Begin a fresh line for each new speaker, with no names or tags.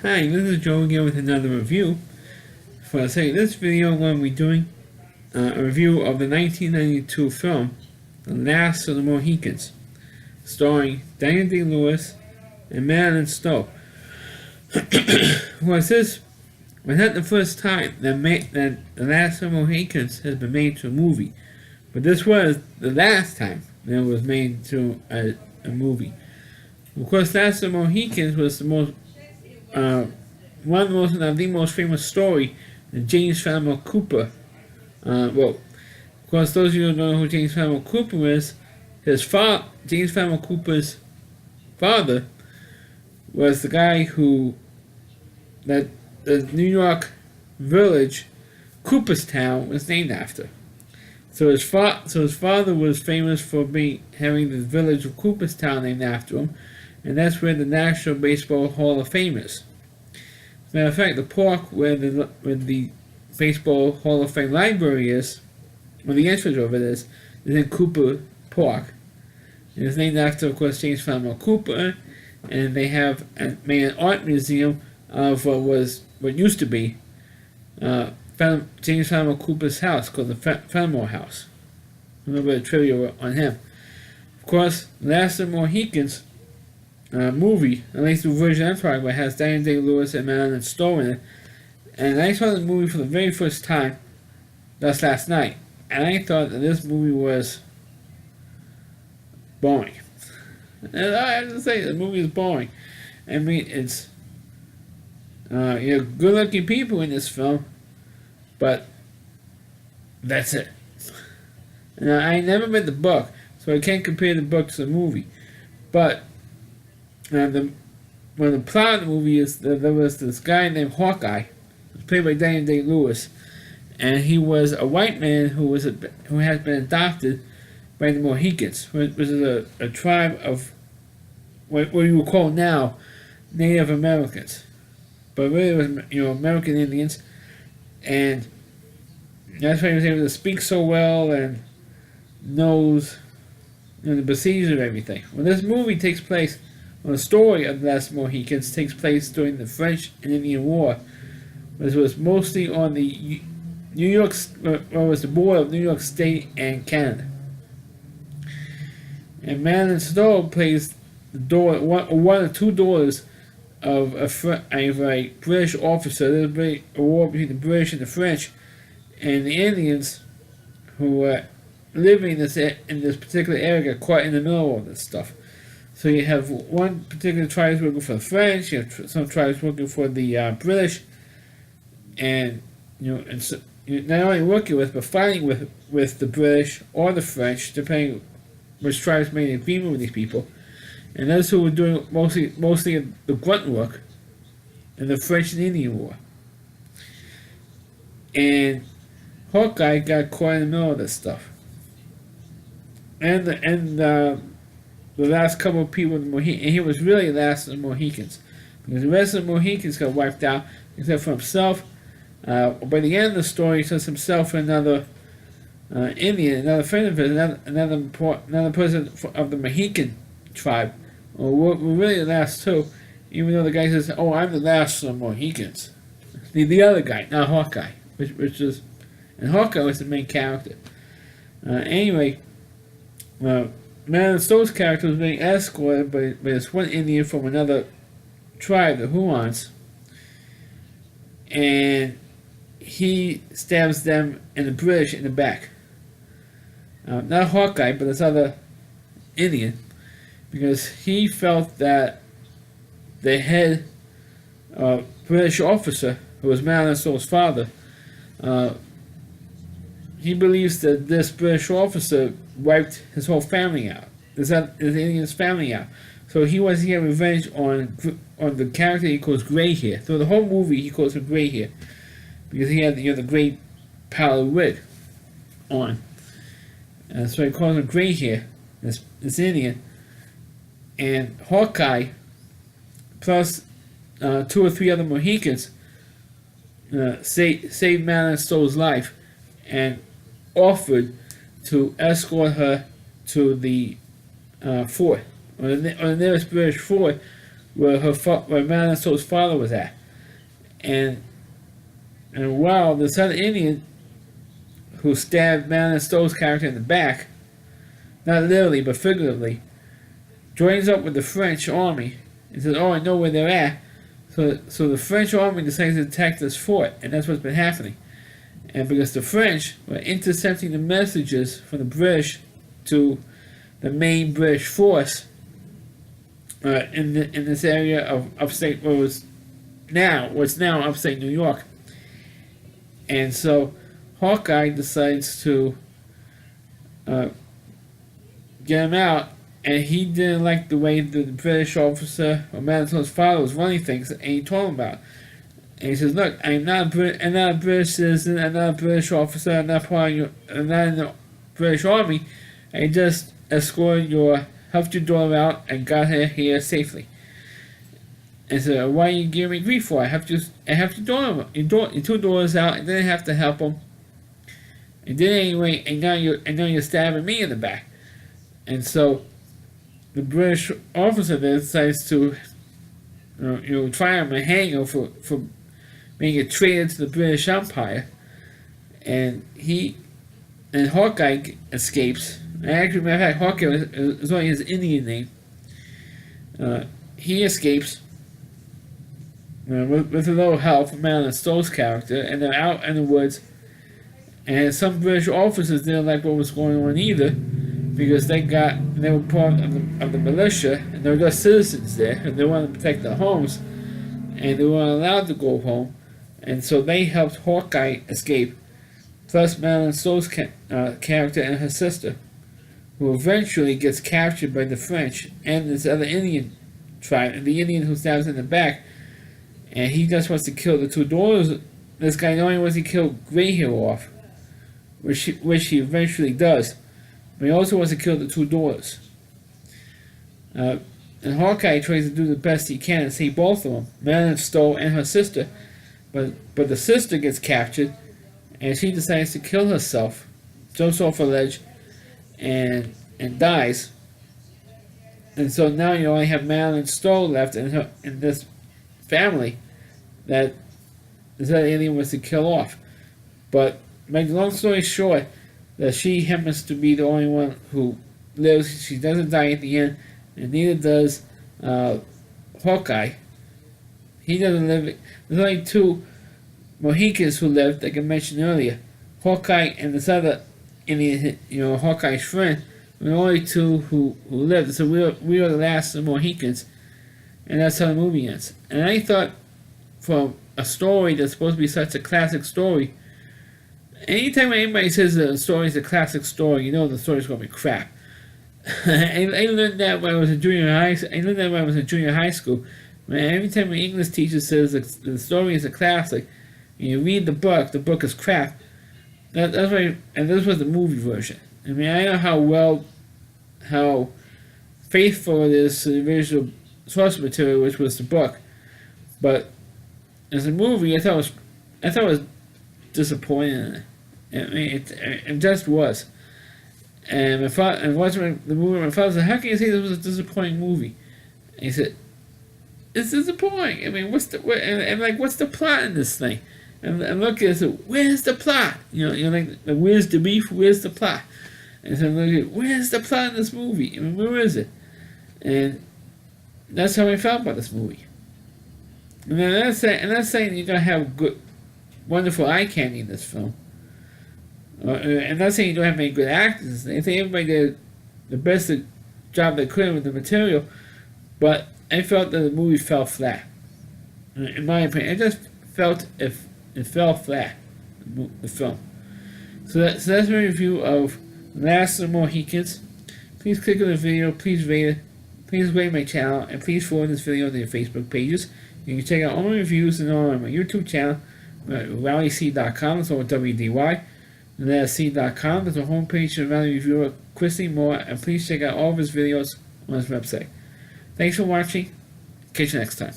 Hi, this is Joe again with another review. For the sake of this video, I'm going to be doing a review of the 1992 film, The Last of the Mohicans, starring Daniel Day-Lewis and Marilyn Stowe. Was not the first time that The Last of the Mohicans has been made to a movie, but this was the last time that it was made to a movie. Of course, Last of the Mohicans was the most one of the most famous story that James Fenimore Cooper. Of course, those of you who don't know who James Fenimore Cooper is, James Fenimore Cooper's father was the guy that the New York village Cooperstown was named after. So his father was famous for having the village of Cooperstown named after him, and that's where the National Baseball Hall of Fame is. As a matter of fact, the park where the Baseball Hall of Fame library is, where the entrance of it is in Cooper Park. And it's named after, of course, James Fenimore Cooper, and they have made an art museum of what used to be James Fenimore Cooper's house, called the Fenimore House. A little bit of trivia on him. Of course, Last of the Mohicans movie, at least the version I'm talking about, has Daniel Day-Lewis and Marilyn Stowe in it. And I saw the movie for the very first time just last night, and I thought that this movie was boring. And I have to say, the movie is boring. I mean, it's good-looking people in this film, but that's it. And I never read the book, so I can't compare the book to the movie. But the plot of the movie is that there was this guy named Hawkeye, played by Daniel Day-Lewis, and he was a white man who has been adopted by the Mohicans, which is a tribe of what you would call now Native Americans, but really it was American Indians, and that's why he was able to speak so well and knows the procedures of everything. Well, this movie takes place. Well, the story of the Last Mohicans takes place during the French and Indian War, which was mostly on the was the border of New York State and Canada. And Marilyn Stowe plays one of two daughters of a British officer. There's a war between the British and the French, and the Indians who were living in this particular area got caught in the middle of all this stuff. So you have one particular tribe working for the French, you have some tribes working for the British, and so you're not only working with, but fighting with the British or the French, depending which tribes made an agreement with these people. And those who were doing mostly the grunt work in the French and Indian War. And Hawkeye got caught in the middle of this stuff. And the last couple of people in the Mohicans, and he was really the last of the Mohicans, because the rest of the Mohicans got wiped out, except for himself. By the end of the story, it's just himself and another Indian, another friend of his, another person of the Mohican tribe. We're really the last two, even though the guy says, "Oh, I'm the last of the Mohicans." The other guy, not Hawkeye, and Hawkeye was the main character. Anyway. Marilyn Stowe's character was being escorted by this one Indian from another tribe, the Huons, and he stabs them and the British in the back. Not Hawkeye, but this other Indian, because he felt that the head British officer, who was Marilyn Stowe's father, he believes that this British officer wiped his whole family out, his Indian's family out. So he wants to get revenge on the character he calls Grey Hair. So the whole movie he calls him Grey Hair, because he had the great powder wig on. So he calls him Grey Hair, this Indian. And Hawkeye, plus 2 or 3 other Mohicans, saved Marilyn Stowe's life and offered to escort her to the fort, or the nearest British fort, where Madeline Stowe's father was at, and while this other Indian who stabbed Madeline Stowe's character in the back, not literally but figuratively, joins up with the French army and says, "Oh, I know where they're at." So the French army decides to attack this fort, and that's what's been happening. And because the French were intercepting the messages from the British to the main British force in this area of upstate, what's now upstate New York. And so Hawkeye decides to get him out, and he didn't like the way the British officer or Manito's father was running things, and he told him about it. And he says, "Look, I'm not a British citizen. I'm not a British officer. I'm not I'm not in the British Army. I just helped your daughter out and got her here safely." And so, "Why are you giving me grief for? I have your two daughters out, and then I have to help them. And then anyway, and now you're stabbing me in the back." And so the British officer then decides to try him and hang him for being a traitor to the British Empire. And Hawkeye escapes. Actually, matter of fact, Hawkeye is only his Indian name. He escapes with a little help from Madeline Stowe's character, and they're out in the woods. And some British officers didn't like what was going on either, because they were part of the militia, and there were just citizens there, and they wanted to protect their homes, and they weren't allowed to go home, and so they helped Hawkeye escape, plus Madeline Stowe's character and her sister, who eventually gets captured by the French and this other Indian tribe, and the Indian who stabs in the back, and he just wants to kill the two daughters. This guy not only wants to kill Grey Hair off, which he eventually does, but he also wants to kill the two daughters. And Hawkeye tries to do the best he can and save both of them, Madeline Stowe and her sister. But the sister gets captured, and she decides to kill herself, jumps off a ledge, and dies. And so now you only have Madeline Stowe left in this family that alien was to kill off. But make the long story short, that she happens to be the only one who lives. She doesn't die at the end, and neither does Hawkeye. He doesn't live. There's only two Mohicans who lived, like I mentioned earlier. Hawkeye and this other Indian, Hawkeye's friend, were the only two who lived. So we are the last of the Mohicans, and that's how the movie ends. And I thought, from a story that's supposed to be such a classic story, anytime anybody says that a story is a classic story, you know the story's going to be crap. I learned that when I was in junior high school. Man, every time an English teacher says the story is a classic, and you read the book is crap. That's why, and this was the movie version. I mean, I know how faithful it is to the original source material, which was the book, but as a movie, I thought it was disappointing. I mean, it just was. And watching the movie, my father said, "How can you say this was a disappointing movie?" And he said, "It's disappointing. I mean, what's the plot in this thing?" And look at it, where's the plot? Where's the beef? Where's the plot? And so look at, where's the plot in this movie? I mean, where is it? And that's how I felt about this movie. And I'm not saying you're gonna have good, wonderful eye candy in this film. I'm not saying you don't have any good actors. I think everybody did the best job they could with the material, but I felt that the movie fell flat. In my opinion, I just felt it fell flat, the film. So that's my review of Last of The Mohicans. Please click on the video, please rate it, please rate my channel, and please forward this video to your Facebook pages. You can check out all my reviews and all on my YouTube channel, RallyC.com, that's all WDY. LastC.com, there's a homepage of Rally Reviewer, Christy Moore, and please check out all of his videos on his website. Thanks for watching. Catch you next time.